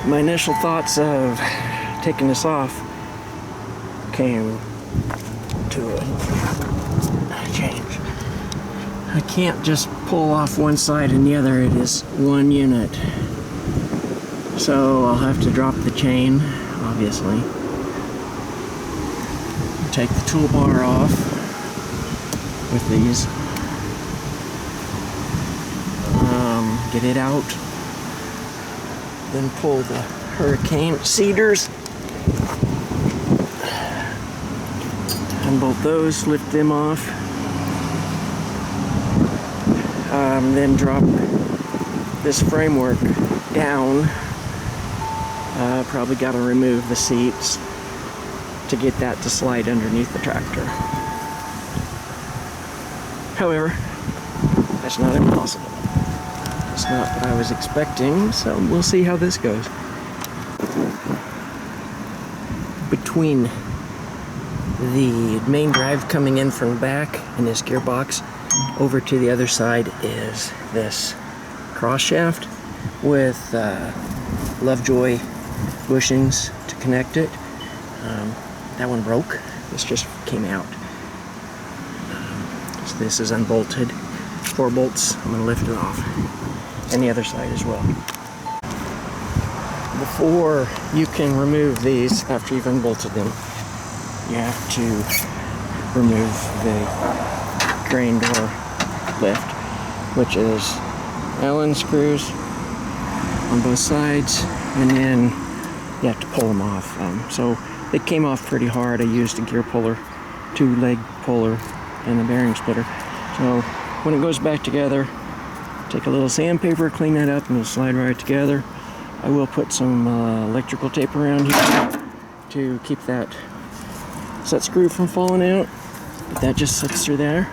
My initial thoughts of taking this off came to a change. I can't just pull off one side and the other. It is one unit. So I'll have to drop the chain, obviously. Take the toolbar off with these. Get it out. Then pull the hurricane cedars. Unbolt those, lift them off. Then drop this framework down. Probably got to remove the seats to get that to slide underneath the tractor. However, that's not impossible. It's not what I was expecting, so we'll see how this goes. Between the main drive coming in from the back and this gearbox over to the other side is this cross shaft with Lovejoy bushings to connect it. That one broke. This just came out. So this is unbolted. 4 bolts. I'm going to lift it off. And the other side as well. Before you can remove these, after you've unbolted them, you have to remove the crane door lift, which is Allen screws on both sides, and then you have to pull them off. So they came off pretty hard. I used a gear puller, 2-leg puller, and a bearing splitter. So when it goes back together, take a little sandpaper, clean that up, and it'll slide right together. I will put some electrical tape around here to keep that set screw from falling out. But that just sits through there.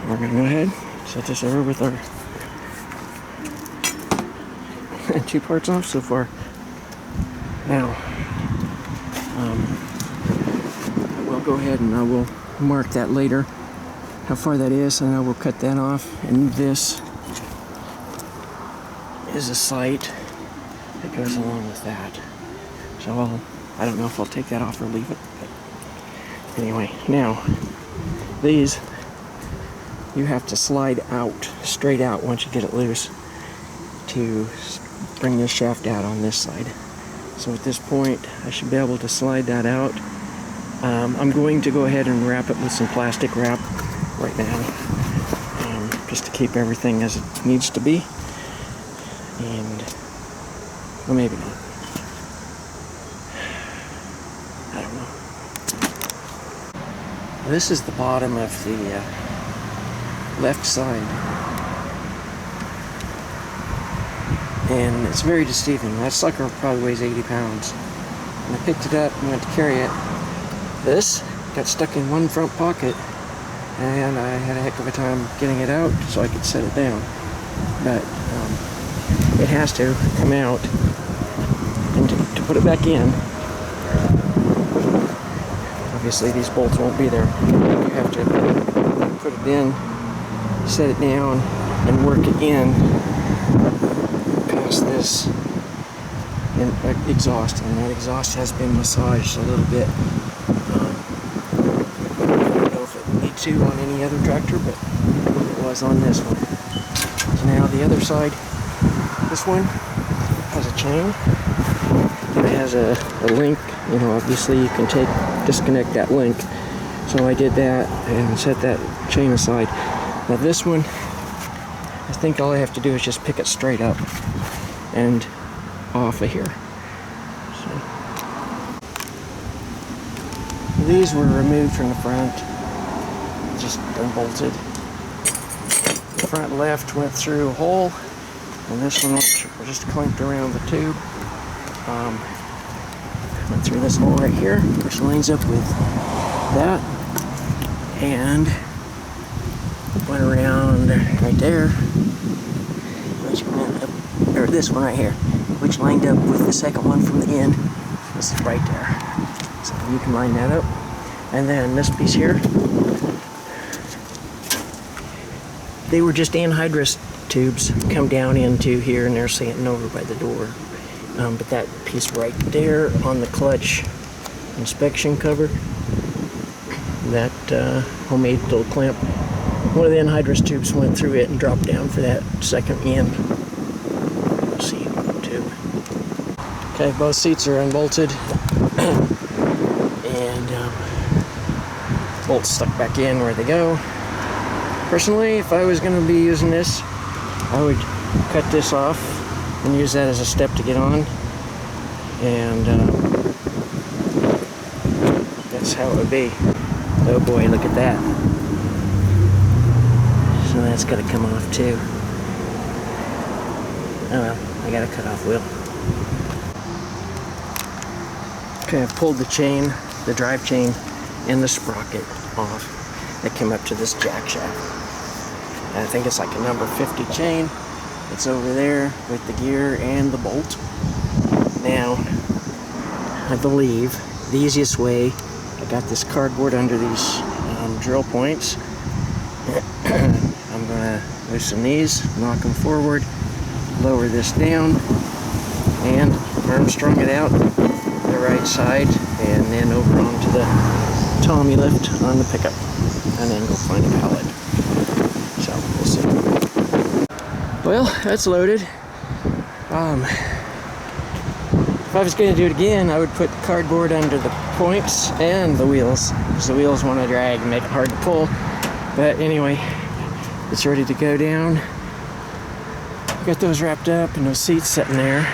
We're going to go ahead, set this over with our 2 parts off so far. Now, I will go ahead and I will mark that later, how far that is, and I will cut that off. And this is a sight that goes along with that. So I don't know if I'll take that off or leave it. But anyway, now these you have to slide out, straight out once you get it loose to bring this shaft out on this side. So at this point, I should be able to slide that out. I'm going to go ahead and wrap it with some plastic wrap right now, just to keep everything as it needs to be. And, well, maybe not. I don't know. This is the bottom of the left side. And it's very deceiving. That sucker probably weighs 80 pounds. And I picked it up and went to carry it. This got stuck in one front pocket, and I had a heck of a time getting it out so I could set it down. But it has to come out, and to put it back in, obviously these bolts won't be there. You have to put it in, set it down, and work it in past this exhaust, and that exhaust has been massaged a little bit. I don't know if it needs to on any other tractor, but it was on this one. So now the other side, this one has a chain. It has a link. You know, obviously you can disconnect that link. So I did that and set that chain aside. Now this one, I think all I have to do is just pick it straight up and off of here. So these were removed from the front, just unbolted. The front left went through a hole, and this one went just clamped around the tube. Went through this hole right here, which lines up with that, and went around right there, which went up, or this one right here, which lined up with the second one from the end. This is right there. So you can line that up. And then this piece here, they were just anhydrous tubes come down into here, and they're sitting over by the door. But that piece right there on the clutch inspection cover, that homemade little clamp, one of the anhydrous tubes went through it and dropped down for that second end. See, tube. Okay, both seats are unbolted and bolts stuck back in where they go. Personally, if I was going to be using this, I would cut this off and use that as a step to get on, and that's how it would be. Oh boy, look at that. So that's got to come off too. Oh well, I got a cut off wheel. Okay, I've pulled the chain, the drive chain, and the sprocket off that came up to this jack shaft. And I think it's like a number 50 chain. It's over there with the gear and the bolt. Now, I believe the easiest way, I got this cardboard under these drill points. I'm gonna loosen these, knock them forward, lower this down, and Armstrong it out the right side, and then over onto the Tommy lift on the pickup, and then go find a pallet. So we'll see. Well, that's loaded. If I was going to do it again, I would put cardboard under the points and the wheels, because the wheels want to drag and make it hard to pull. But anyway, it's ready to go down. Got those wrapped up and those seats sitting there.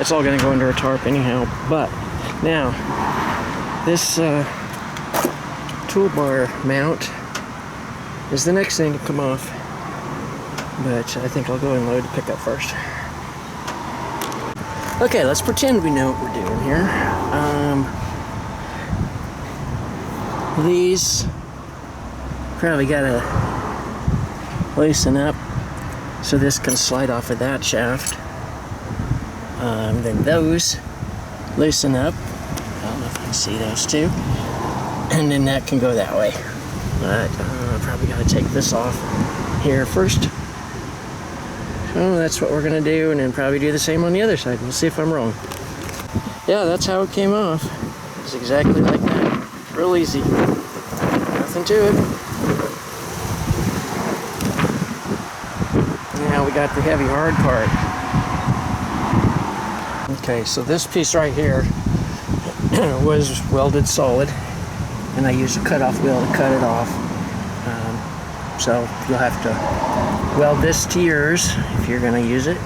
It's all going to go under a tarp anyhow. But now, this toolbar mount is the next thing to come off. But I think I'll go and load the pickup first. Okay, let's pretend we know what we're doing here. These probably gotta loosen up so this can slide off of that shaft. Then those loosen up. I don't know if you can see those two. And then that can go that way. But probably gotta take this off here first. So that's what we're gonna do, and then probably do the same on the other side. We'll see if I'm wrong. Yeah, that's how it came off. It's exactly like that. Real easy. Nothing to it. Now we got the heavy hard part. Okay, so this piece right here was welded solid, and I used a cutoff wheel to cut it off. So you'll have to weld this to yours if you're going to use it.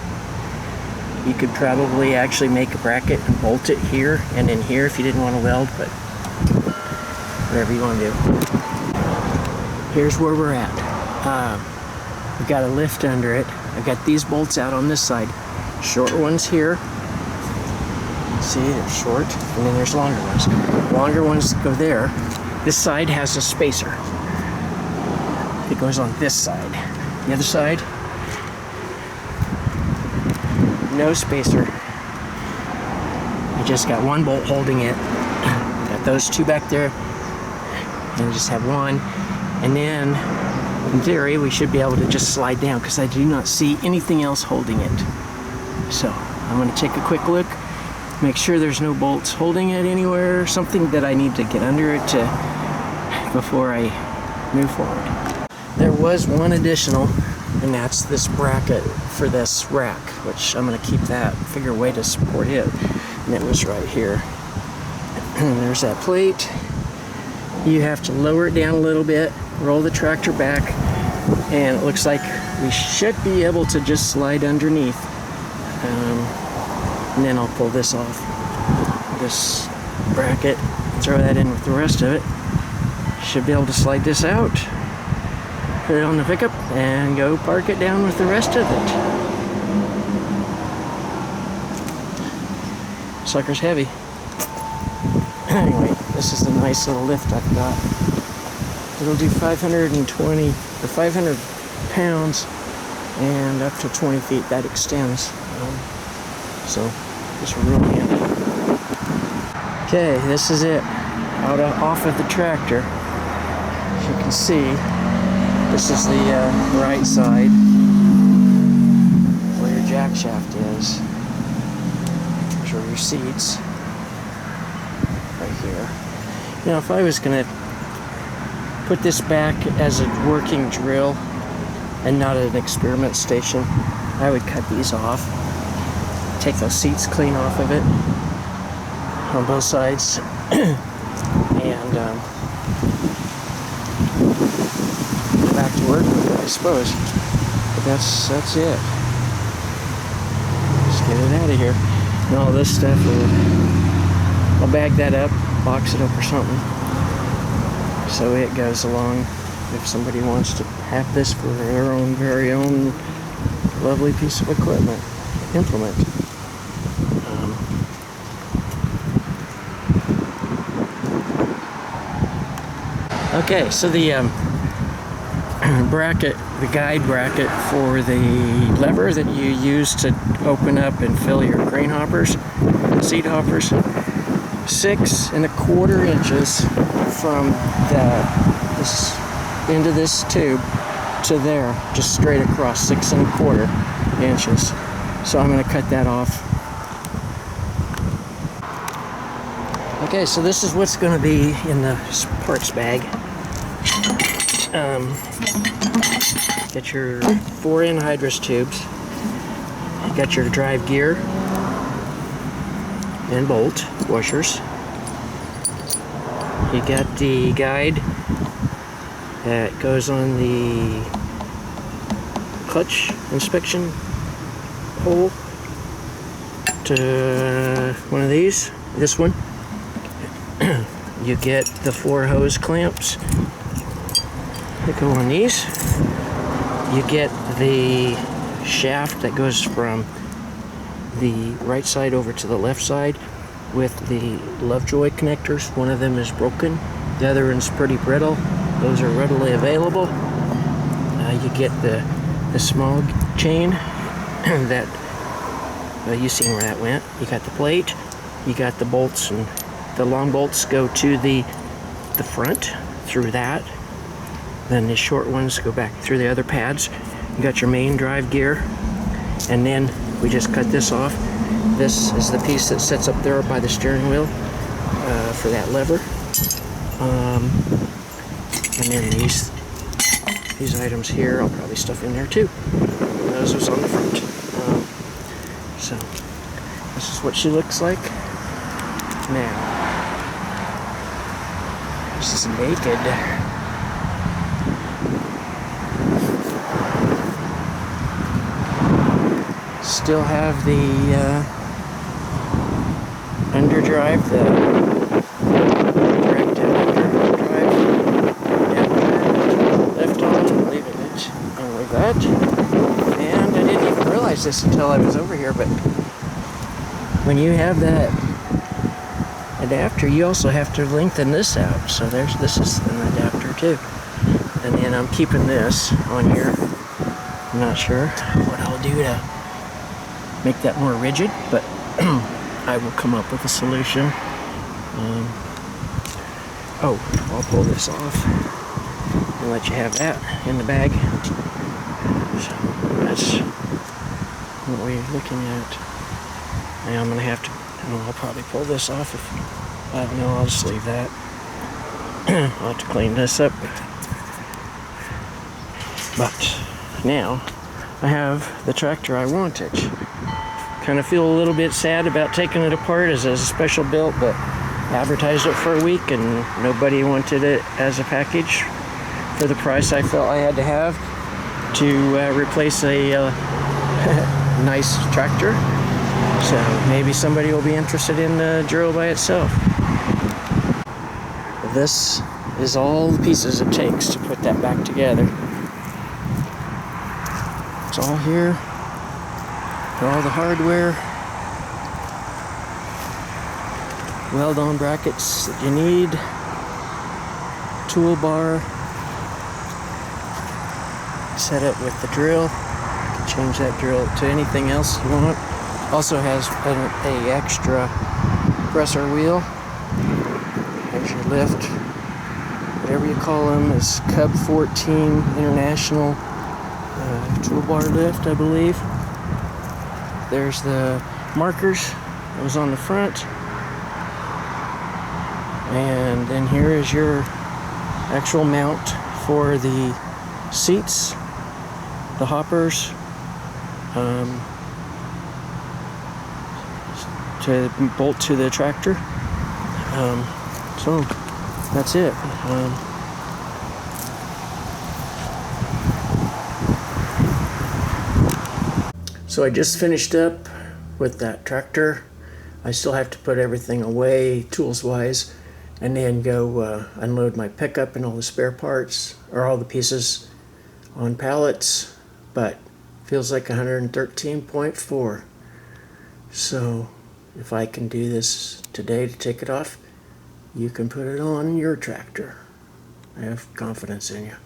You could probably actually make a bracket and bolt it here and in here if you didn't want to weld, but whatever you want to do. Here's where we're at. We've got a lift under it. I've got these bolts out on this side. Short ones here. See, they're short, and then there's longer ones. Longer ones go there. This side has a spacer. It goes on this side. The other side, no spacer. I just got one bolt holding it. Got those two back there, and just have one. And then, in theory, we should be able to just slide down because I do not see anything else holding it. So I'm going to take a quick look, make sure there's no bolts holding it anywhere, something that I need to get under it before I move forward. There was one additional, and that's this bracket for this rack, which I'm going to keep that, figure a way to support it. And it was right here. There's that plate. You have to lower it down a little bit, roll the tractor back, and it looks like we should be able to just slide underneath. And then I'll pull this off, this bracket, throw that in with the rest of it. Should be able to slide this out, put it on the pickup, and go park it down with the rest of it. Sucker's heavy. Anyway, this is the nice little lift I've got. It'll do 520 or 500 pounds and up to 20 feet. That extends. So this will really handy. Okay, this is it. Off of the tractor. As you can see, this is the right side where your jack shaft is. your seats right here. Now, if I was going to put this back as a working drill and not an experiment station, I would cut these off, take those seats clean off of it on both sides, and go back to work with it, I suppose. But that's it. Just get it out of here. And all this stuff, I'll bag that up, box it up or something, so it goes along if somebody wants to have this for their own very own lovely piece of equipment, implement. Okay, so the bracket, the guide bracket for the lever that you use to open up and fill your grain hoppers, seed hoppers, 6 1/4 inches from this end of this tube to there, just straight across, 6 1/4 inches. So I'm going to cut that off. Okay, so this is what's going to be in the parts bag. Get your 4 anhydrous tubes. You got your drive gear and bolt washers. You got the guide that goes on the clutch inspection hole to one of these, this one. You get the 4 hose clamps that go on these. You get the shaft that goes from the right side over to the left side with the Lovejoy connectors. One of them is broken, the other one's pretty brittle. Those are readily available. You get the small chain that you've seen where that went. You got the plate, you got the bolts, and the long bolts go to the front through that. Then the short ones go back through the other pads. You got your main drive gear, and then we just cut this off. This is the piece that sits up there by the steering wheel for that lever. And then these items here, I'll probably stuff in there too. And those was on the front. So this is what she looks like now. She's naked. Still have the underdrive, the direct underdrive, left on, leaving it like that. And I didn't even realize this until I was over here, but when you have that adapter, you also have to lengthen this out. So this is an adapter too. And then I'm keeping this on here. I'm not sure what I'll do to make that more rigid, but I will come up with a solution. I'll pull this off and let you have that in the bag. So that's what we're looking at. Now I'm gonna have to, I'll probably pull this off if, no, I'll just leave that. I'll have to clean this up. But now I have the tractor I wanted. Kind of feel a little bit sad about taking it apart as a special built, but advertised it for a week and nobody wanted it as a package for the price I felt I had to have to replace a nice tractor. So maybe somebody will be interested in the drill by itself. This is all the pieces it takes to put that back together. It's all here. All the hardware, weld-on brackets that you need, toolbar, set it with the drill. You can change that drill to anything else you want. Also has a extra presser wheel. There's your lift, whatever you call them, is Cub 14 International toolbar lift, I believe. There's the markers goes on the front. And then here is your actual mount for the seats, the hoppers, to bolt to the tractor. So that's it. So I just finished up with that tractor. I still have to put everything away tools wise, and then go unload my pickup and all the spare parts or all the pieces on pallets, but feels like 113.4. So if I can do this today to take it off, you can put it on your tractor. I have confidence in you.